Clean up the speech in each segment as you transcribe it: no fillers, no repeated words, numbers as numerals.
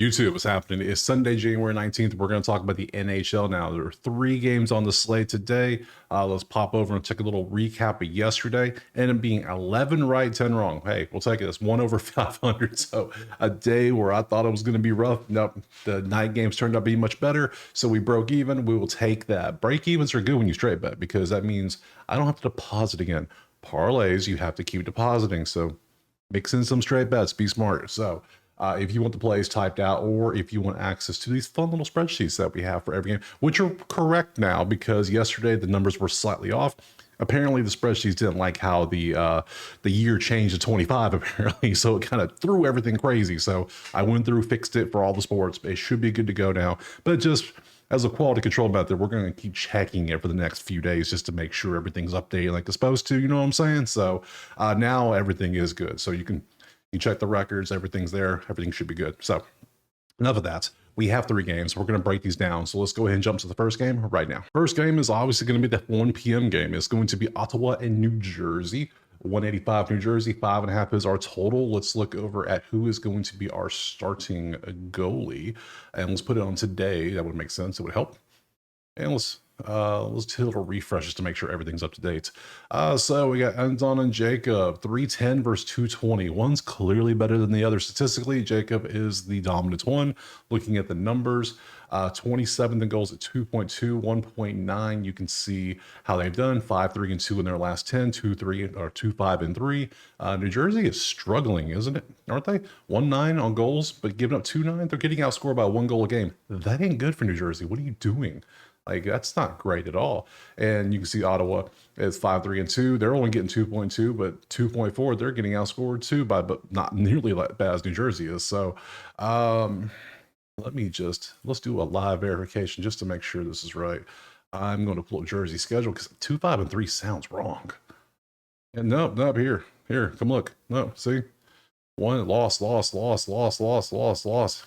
YouTube, what's happening? It's Sunday, January 19th. We're going to talk about the NHL now. There are 3 games on the slate today. Let's pop over and take a little recap of yesterday. Ended up being 11 right, 10 wrong. Hey, we'll take it. It's 1 over 500. So a day where I thought it was going to be rough. Nope. The night games turned out to be much better. So we broke even. We will take that. Break evens are good when you straight bet because that means I don't have to deposit again. Parlays, you have to keep depositing. So mix in some straight bets. Be smart. So if you want the plays typed out, or if you want access to these fun little spreadsheets that we have for every game, which are correct now because yesterday the numbers were slightly off. Apparently the spreadsheets didn't like how the year changed to 25 apparently, so it kind of threw everything crazy. So I went through, fixed it for all the sports. It should be good to go now, but just as a quality control method, we're going to keep checking it for the next few days just to make sure everything's updated like it's supposed to, you know what I'm saying? So now everything is good. So you check the records, everything's there, everything should be good. So enough of that. We have 3 games. We're going to break these down. So let's go ahead and jump to the first game right now. First game is obviously going to be the 1 p.m. game. It's going to be Ottawa and New Jersey. 185 New Jersey, 5.5 is our total. Let's look over at who is going to be our starting goalie. And let's put it on today. That would make sense. It would help. And let's do a little refresh just to make sure everything's up to date. So we got Anton and Jacob, 310 versus 220. One's clearly better than the other statistically. Jacob is the dominant one. Looking at the numbers, 27th in goals at 2.2, 1.9. You can see how they've done 5-3 and 2 in their last 10, 2-3 or 2-5 and 3. New Jersey is struggling, isn't it? Aren't they? 1-9 on goals, but giving up 2-9. They're getting outscored by 1 goal a game. That ain't good for New Jersey. What are you doing? Like, that's not great at all. And you can see Ottawa is 5-3 and 2. They're only getting 2.2, but 2.4, they're getting outscored too by, but not nearly as bad as New Jersey is. So let's do a live verification just to make sure this is right. I'm going to pull up Jersey schedule because 2-5 and 3 sounds wrong. And nope, here, come look. No, see? One loss. A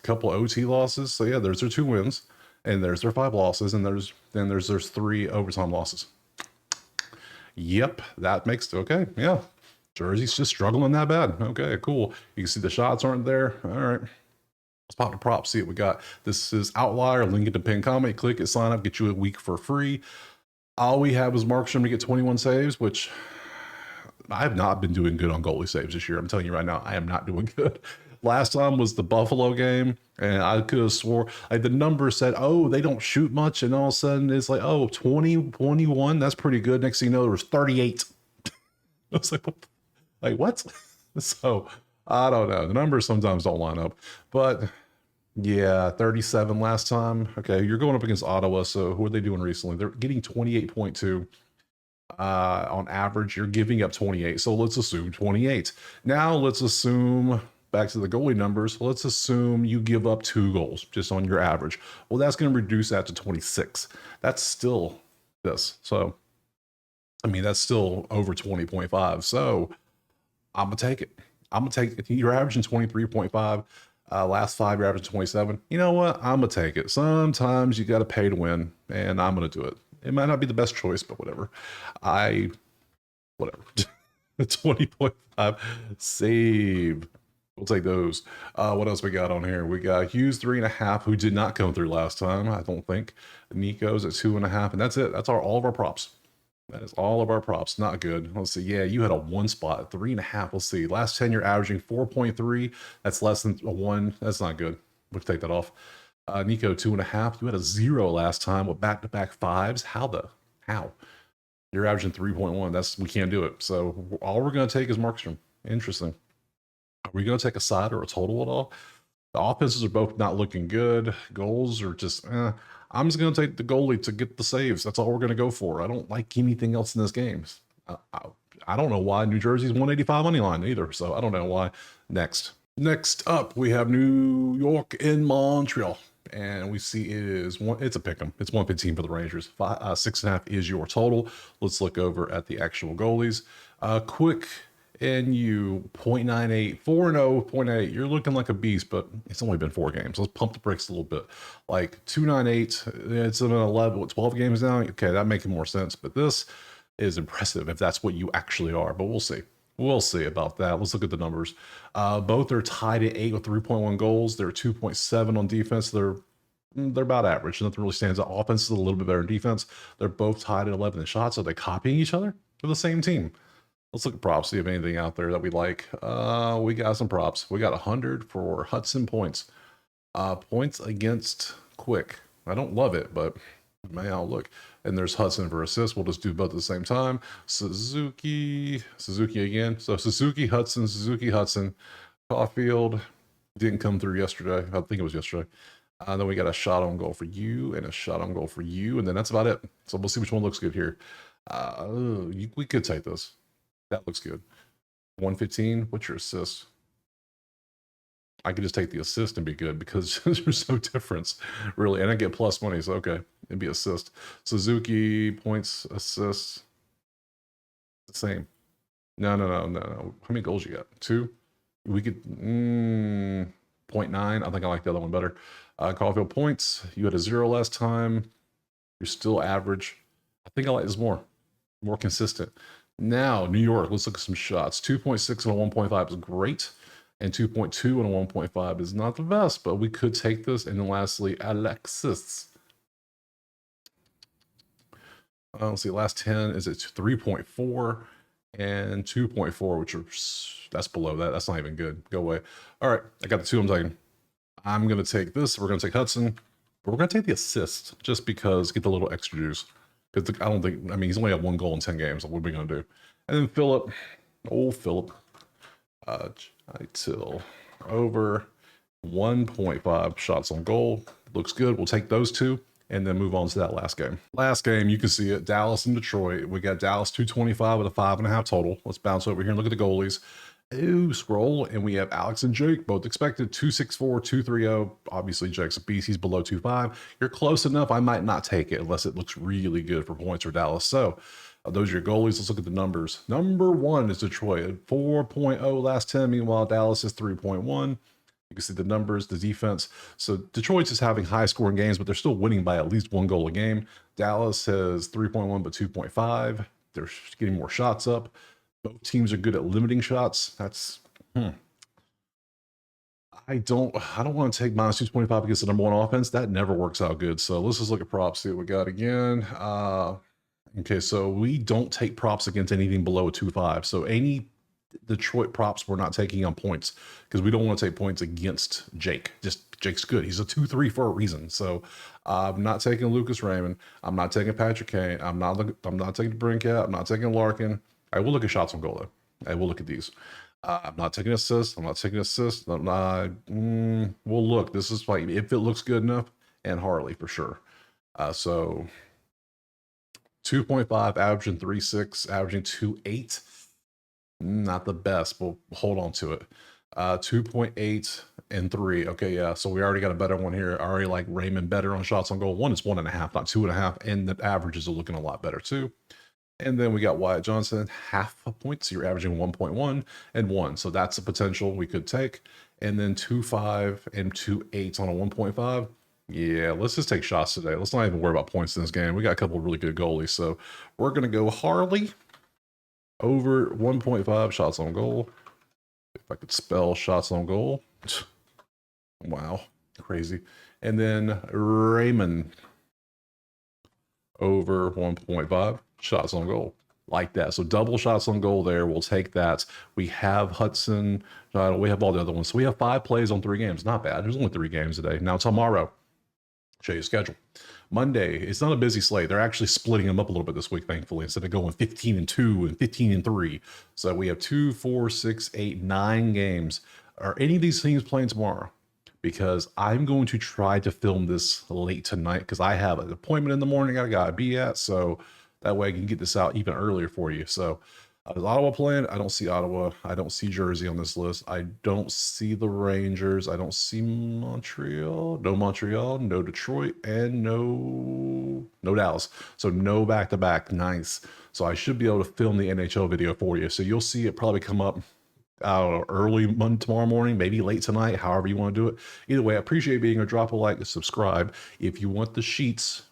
couple of OT losses. So yeah, there's their 2 wins. And there's their 5 losses, and there's 3 overtime losses. Yep, that makes okay. Yeah, Jersey's just struggling that bad. Okay, cool. You can see the shots aren't there. All right, let's pop the props. See what we got. This is Outlier. Link in the pinned comment. Click it. Sign up. Get you a week for free. All we have is Markstrom to get 21 saves, which I have not been doing good on goalie saves this year. I'm telling you right now, I am not doing good. Last time was the Buffalo game, and I could have swore like the number said, oh, they don't shoot much, and all of a sudden it's like, oh, 20, 21, that's pretty good. Next thing you know, there was 38. I was like what? So I don't know. The numbers sometimes don't line up, but yeah, 37 last time. Okay, you're going up against Ottawa, so who are they doing recently? They're getting 28.2. On average, you're giving up 28, so let's assume 28. Now let's assume, back to the goalie numbers, let's assume you give up 2 goals just on your average. Well, that's going to reduce that to 26. That's still this. So, I mean, that's still over 20.5. So, I'm going to take it. You're averaging 23.5. Last 5, you're averaging 27. You know what? I'm going to take it. Sometimes you got to pay to win, and I'm going to do it. It might not be the best choice, but whatever. Whatever. 20.5 save. We'll take those. What else we got on here? We got Hughes 3.5, who did not come through last time, I don't think. Nico's at 2.5, and that's it. That's all of our props. That is all of our props. Not good. Let's see. Yeah, you had a 1 spot, 3.5. Let's see. Last 10, you're averaging 4.3. That's less than a 1. That's not good. We'll take that off. Nico 2.5. You had a 0 last time with back-to-back 5s. How? You're averaging 3.1. We can't do it. So all we're going to take is Markstrom. Interesting. Are we going to take a side or a total at all? The offenses are both not looking good. Goals are just, I'm just going to take the goalie to get the saves. That's all we're going to go for. I don't like anything else in this game. I don't know why New Jersey's 185 money line either. So I don't know why. Next up, we have New York and Montreal. And we see it's a pick'em. It's 115 for the Rangers. 6.5 is your total. Let's look over at the actual goalies. Quick NU 0.98, 4-0, 0.8. You're looking like a beast, but it's only been 4 games. Let's pump the brakes a little bit. Like 298, it's an 11, 12 games now. Okay, that making more sense. But this is impressive if that's what you actually are. But we'll see. We'll see about that. Let's look at the numbers. Both are tied at 8 with 3.1 goals. They're 2.7 on defense. They're about average. Nothing really stands out. Offense is a little bit better than defense. They're both tied at 11 in shots. Are they copying each other? They're the same team. Let's look at props, see if anything out there that we like. We got some props. We got 100 for Hudson points. Points against Quick. I don't love it, but my outlook. And there's Hudson for assists. We'll just do both at the same time. Suzuki again. So Suzuki, Hudson. Caulfield didn't come through yesterday. I think it was yesterday. Then we got a shot on goal for you and a shot on goal for you. And then that's about it. So we'll see which one looks good here. We could take this. That looks good. 115. What's your assist? I could just take the assist and be good because there's no difference, really. And I get plus money, so okay, it'd be assist. Suzuki, points, assists, the same. No. How many goals you got? 2? We could, 0.9. I think I like the other one better. Caulfield points, you had a 0 last time. You're still average. I think I like this more consistent. Now, New York, let's look at some shots. 2.6 and a 1.5 is great. And 2.2 and a 1.5 is not the best, but we could take this. And then lastly, Alexis. Let's see, last 10 is at 3.4 and 2.4, which are, that's below that. That's not even good. Go away. All right, I got the 2 I'm taking. I'm going to take this. We're going to take Hudson. But we're going to take the assist just because, get the little extra juice. Because I don't think, I mean, he's only had 1 goal in 10 games. So what are we going to do? And then Philip. Till over 1.5 shots on goal. Looks good. We'll take those 2 and then move on to that last game. Last game, you can see it. Dallas and Detroit. We got Dallas 225 with a 5.5 total. Let's bounce over here and look at the goalies. Ooh, scroll, and we have Alex and Jake, both expected 264, 230. Obviously, Jake's a beast. He's below 2.5. You're close enough. I might not take it unless it looks really good for points for Dallas. So, those are your goalies. Let's look at the numbers. Number 1 is Detroit, 4.0 last 10. Meanwhile, Dallas is 3.1. You can see the numbers, the defense. So Detroit's just having high scoring games, but they're still winning by at least 1 goal a game. Dallas has 3.1, but 2.5. They're getting more shots up. Both teams are good at limiting shots. That's, I don't want to take minus 225 against the number 1 offense. That never works out good. So let's just look at props, see what we got again. Okay, so we don't take props against anything below a 2.5. So any Detroit props we're not taking on points because we don't want to take points against Jake. Just Jake's good. He's a 2-3 for a reason. So I'm not taking Lucas Raymond. I'm not taking Patrick Kane. I'm not taking Brinkat. I'm not taking Larkin. I will look at shots on goal though. I will look at these. I'm not taking assists. I'm not taking assists. We'll look. This is like if it looks good enough, and Harley for sure. So 2.5, averaging 3.6, averaging 2.8. Not the best, but hold on to it. 2.8 and 3. Okay, yeah. So we already got a better one here. I already like Raymond better on shots on goal. 1 is 1.5, not 2.5, and the averages are looking a lot better too. And then we got Wyatt Johnson, half a point. So you're averaging 1.1 and 1. So that's a potential we could take. And then 2.5 and 2.8 on a 1.5. Yeah, let's just take shots today. Let's not even worry about points in this game. We got a couple of really good goalies. So we're going to go Harley over 1.5 shots on goal. If I could spell shots on goal. Wow, crazy. And then Raymond over 1.5 shots on goal. Like that. So double shots on goal there. We'll take that. We have Hudson. We have all the other ones. So we have 5 plays on 3 games. Not bad. There's only 3 games today. Now tomorrow, show you a schedule. Monday, it's not a busy slate. They're actually splitting them up a little bit this week, thankfully, instead of going 15 and 2 and 15 and 3. So we have 2, 4, 6, 8, 9 games. Are any of these teams playing tomorrow? Because I'm going to try to film this late tonight because I have an appointment in the morning I gotta be at. So that way I can get this out even earlier for you. So is Ottawa playing? I don't see Ottawa. I don't see Jersey on this list. I don't see the Rangers. I don't see Montreal. No Montreal, no Detroit, and no Dallas. So no back-to-back. Nice. So I should be able to film the NHL video for you. So you'll see it probably come up early tomorrow morning, maybe late tonight, however you want to do it. Either way, I appreciate being here. Drop a like, subscribe. If you want the sheets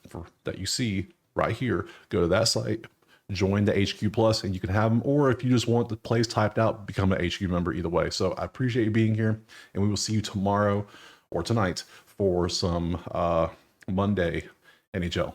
that you see right here, go to that site. join the HQ Plus and you can have them. Or if you just want the plays typed out, become an HQ member either way. So I appreciate you being here, and we will see you tomorrow or tonight for some Monday NHL.